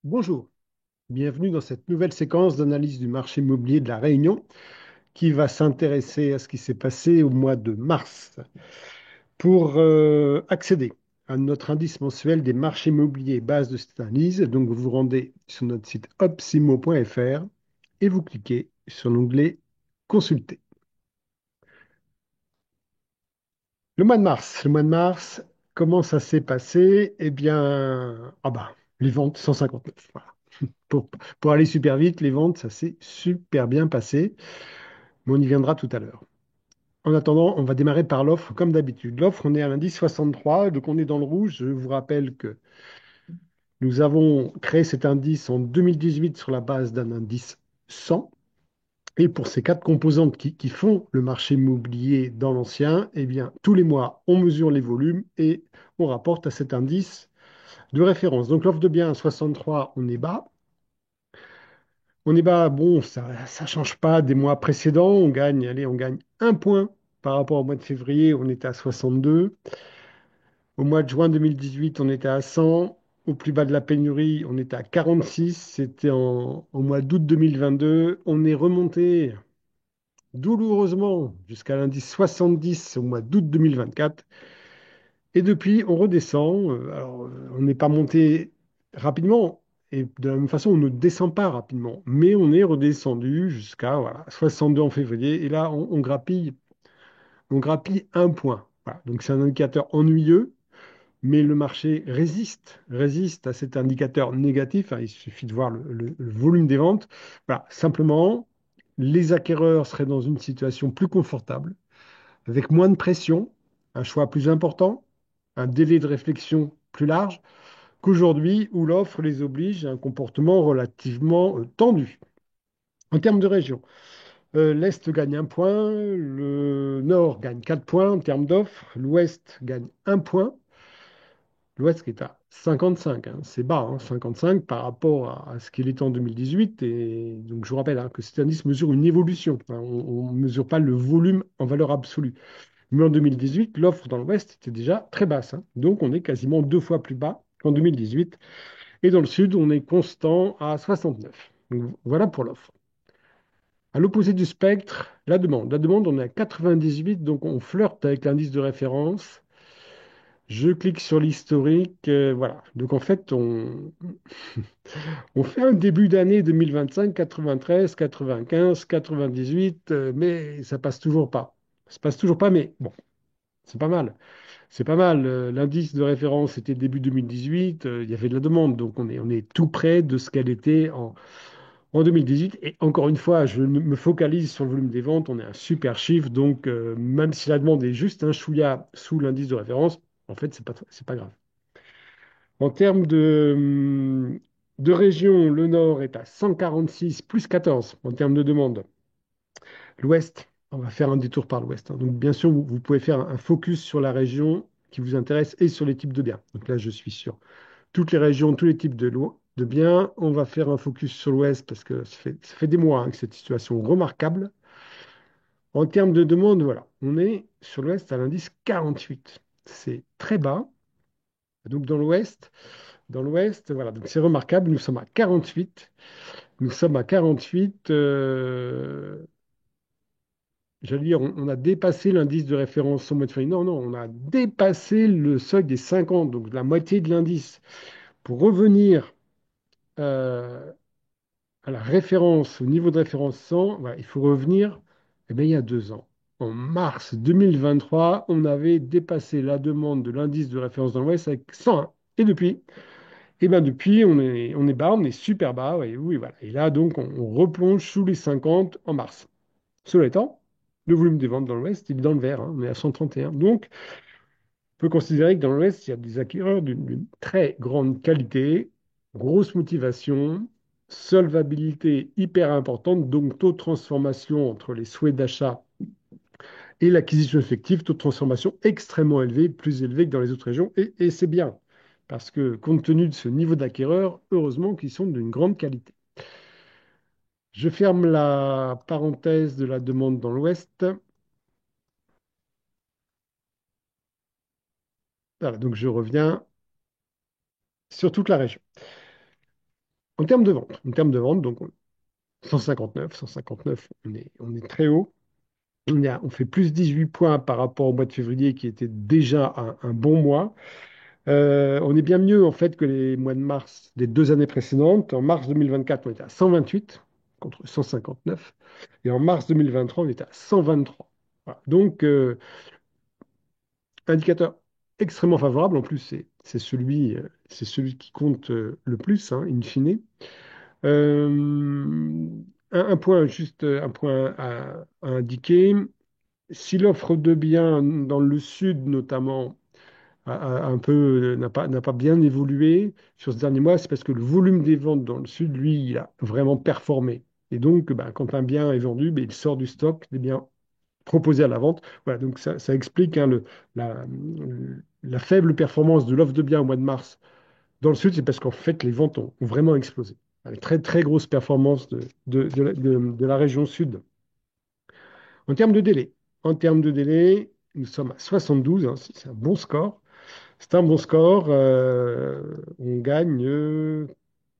Bonjour, bienvenue dans cette nouvelle séquence d'analyse du marché immobilier de la Réunion qui va s'intéresser à ce qui s'est passé au mois de mars. Pour accéder à notre indice mensuel des marchés immobiliers base de cette analyse, donc vous vous rendez sur notre site opsimo.fr et vous cliquez sur l'onglet Consulter. Le mois de mars, comment ça s'est passé? Eh bien, les ventes 159. Voilà. Pour, pour aller super vite, les ventes, ça s'est super bien passé, mais on y viendra tout à l'heure. En attendant, on va démarrer par l'offre comme d'habitude. L'offre, on est à l'indice 63, donc on est dans le rouge. Je vous rappelle que nous avons créé cet indice en 2018 sur la base d'un indice 100. Et pour ces quatre composantes qui font le marché immobilier dans l'ancien, eh bien, tous les mois, on mesure les volumes et on rapporte à cet indice de référence. Donc l'offre de biens à 63, on est bas. On est bas, bon, ça ne change pas des mois précédents. On gagne, allez, on gagne un point par rapport au mois de février, on était à 62. Au mois de juin 2018, on était à 100. Au plus bas de la pénurie, on était à 46. C'était au mois d'août 2022. On est remonté douloureusement jusqu'à l'indice 70 au mois d'août 2024. Et depuis, on redescend. On n'est pas monté rapidement. Et de la même façon, on ne descend pas rapidement. Mais on est redescendu jusqu'à voilà, 62 en février. Et là, on grappille un point. Voilà. Donc, c'est un indicateur ennuyeux. Mais le marché résiste à cet indicateur négatif, hein. Il suffit de voir le volume des ventes. Voilà. Simplement, les acquéreurs seraient dans une situation plus confortable, avec moins de pression, un choix plus important, un délai de réflexion plus large qu'aujourd'hui où l'offre les oblige à un comportement relativement tendu. En termes de région, l'Est gagne un point, le Nord gagne 4 points en termes d'offres, l'Ouest gagne un point, l'Ouest qui est à 55, hein, c'est bas, hein, 55 par rapport à ce qu'il était en 2018. Et donc je vous rappelle hein, que cet indice mesure une évolution, hein. On ne mesure pas le volume en valeur absolue. Mais en 2018, l'offre dans l'Ouest était déjà très basse, hein. Donc on est quasiment 2 fois plus bas qu'en 2018. Et dans le Sud, on est constant à 69. Donc, voilà pour l'offre. À l'opposé du spectre, la demande. La demande, on est à 98, donc on flirte avec l'indice de référence. Je clique sur l'historique, voilà. Donc en fait, on fait un début d'année 2025, 93, 95, 98, mais ça passe toujours pas. Ça passe toujours pas, mais bon, c'est pas mal. C'est pas mal. L'indice de référence était début 2018. Il y avait de la demande. Donc, on est tout près de ce qu'elle était en 2018. Et encore une fois, je me focalise sur le volume des ventes. On est un super chiffre. Donc, même si la demande est juste un chouïa sous l'indice de référence, en fait, c'est pas grave. En termes de région, le nord est à 146 plus 14 en termes de demande. L'ouest, on va faire un détour par l'ouest, hein. Donc, bien sûr, vous pouvez faire un focus sur la région qui vous intéresse et sur les types de biens. Donc là, je suis sur toutes les régions, tous les types de biens. On va faire un focus sur l'ouest parce que ça fait des mois hein, que cette situation remarquable. En termes de demande, voilà, on est sur l'ouest à l'indice 48. C'est très bas. Donc dans l'ouest, voilà, donc c'est remarquable. Nous sommes à 48. Nous sommes à 48. J'allais dire, on a dépassé l'indice de référence au mois de février. Non, non, on a dépassé le seuil des 50, donc la moitié de l'indice. Pour revenir euh, à la référence, au niveau de référence 100, voilà, il faut revenir il y a 2 ans. En mars 2023, on avait dépassé la demande de l'indice de référence dans l'Ouest avec 101. Et depuis, on est bas, on est super bas. Ouais, oui, voilà. Et là, donc, on replonge sous les 50 en mars. Cela étant, le volume des ventes dans l'Ouest, il est dans le vert, hein, on est à 131. Donc, on peut considérer que dans l'Ouest, il y a des acquéreurs d'une très grande qualité, grosse motivation, solvabilité hyper importante, donc taux de transformation entre les souhaits d'achat et l'acquisition effective, taux de transformation extrêmement élevé, plus élevé que dans les autres régions. Et c'est bien, parce que compte tenu de ce niveau d'acquéreurs, heureusement qu'ils sont d'une grande qualité. Je ferme la parenthèse de la demande dans l'Ouest. Voilà, donc je reviens sur toute la région. En termes de vente, donc 159, on est très haut. On fait plus 18 points par rapport au mois de février qui était déjà un bon mois. On est bien mieux en fait que les mois de mars des 2 années précédentes. En mars 2024, on était à 128 contre 159. Et en mars 2023, on était à 123. Voilà. Donc, indicateur extrêmement favorable. En plus, c'est celui qui compte le plus, hein, in fine. Euh, un point, juste un point à indiquer. Si l'offre de biens dans le sud, notamment, n'a pas bien évolué sur ce dernier mois, c'est parce que le volume des ventes dans le sud, lui, il a vraiment performé. Et donc, ben, quand un bien est vendu, ben, il sort du stock des biens proposés à la vente. Voilà, donc ça explique, hein, la faible performance de l'offre de biens au mois de mars dans le sud, c'est parce qu'en fait, les ventes ont vraiment explosé. Avec très, très grosse performance de la région sud. En termes de délai, nous sommes à 72, hein, c'est un bon score. C'est un bon score. On gagne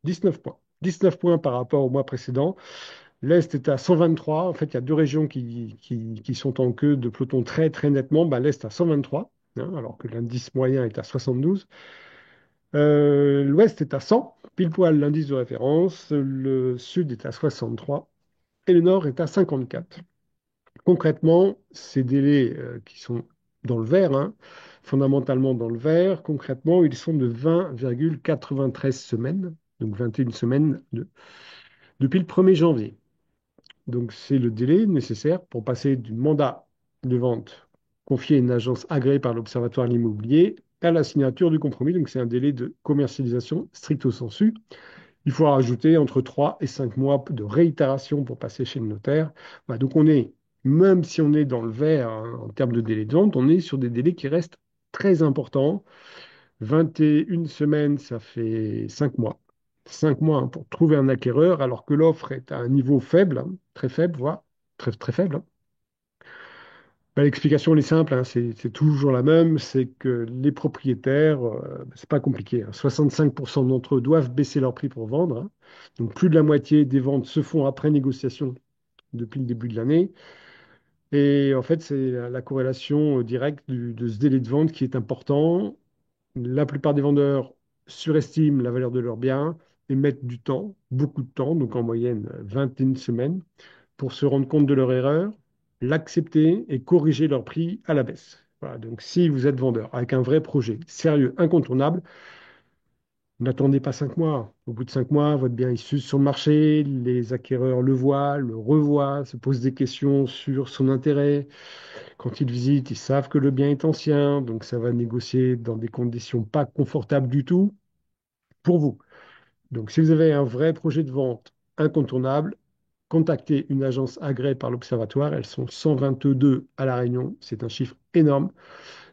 19 points. 19 points par rapport au mois précédent. L'Est est à 123. En fait, il y a deux régions qui sont en queue de peloton très, très nettement. Bah, l'Est à 123, hein, alors que l'indice moyen est à 72. L'Ouest est à 100, pile poil l'indice de référence. Le Sud est à 63 et le Nord est à 54. Concrètement, ces délais qui sont dans le vert, hein, fondamentalement dans le vert, concrètement, ils sont de 20,93 semaines, donc 21 semaines depuis le 1er janvier. Donc c'est le délai nécessaire pour passer du mandat de vente confié à une agence agréée par l'Observatoire de l'immobilier à la signature du compromis. Donc c'est un délai de commercialisation stricto sensu. Il faut rajouter entre 3 et 5 mois de réitération pour passer chez le notaire. Voilà, donc même si on est dans le vert, hein, en termes de délai de vente, on est sur des délais qui restent très importants. 21 semaines, ça fait 5 mois. 5 mois, hein, pour trouver un acquéreur, alors que l'offre est à un niveau faible, hein, très faible, voire très, très faible, hein. Ben, l'explication, elle est simple, hein, c'est toujours la même, c'est que les propriétaires, c'est pas compliqué, hein, 65% d'entre eux doivent baisser leur prix pour vendre, hein. Donc plus de la moitié des ventes se font après négociation depuis le début de l'année. Et en fait, c'est la corrélation directe de ce délai de vente qui est important. La plupart des vendeurs surestiment la valeur de leurs biens et mettent du temps, beaucoup de temps, donc en moyenne 21 semaines, pour se rendre compte de leur erreur, l'accepter et corriger leur prix à la baisse. Voilà, donc si vous êtes vendeur avec un vrai projet sérieux, incontournable, n'attendez pas 5 mois. Au bout de 5 mois, votre bien est sur le marché, les acquéreurs le voient, le revoient, se posent des questions sur son intérêt. Quand ils visitent, ils savent que le bien est ancien, donc ça va négocier dans des conditions pas confortables du tout pour vous. Donc si vous avez un vrai projet de vente incontournable, contactez une agence agréée par l'Observatoire. Elles sont 122 à La Réunion. C'est un chiffre énorme.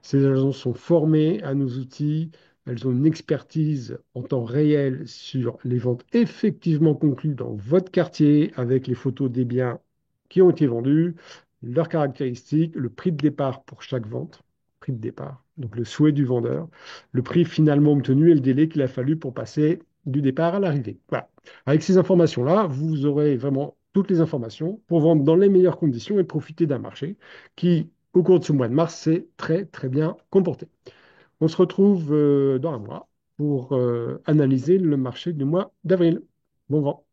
Ces agences sont formées à nos outils. Elles ont une expertise en temps réel sur les ventes effectivement conclues dans votre quartier avec les photos des biens qui ont été vendus, leurs caractéristiques, le prix de départ pour chaque vente, prix de départ, donc le souhait du vendeur, le prix finalement obtenu et le délai qu'il a fallu pour passer du départ à l'arrivée. Voilà. Avec ces informations-là, vous aurez vraiment toutes les informations pour vendre dans les meilleures conditions et profiter d'un marché qui, au cours de ce mois de mars, s'est très très bien comporté. On se retrouve dans un mois pour analyser le marché du mois d'avril. Bon vent.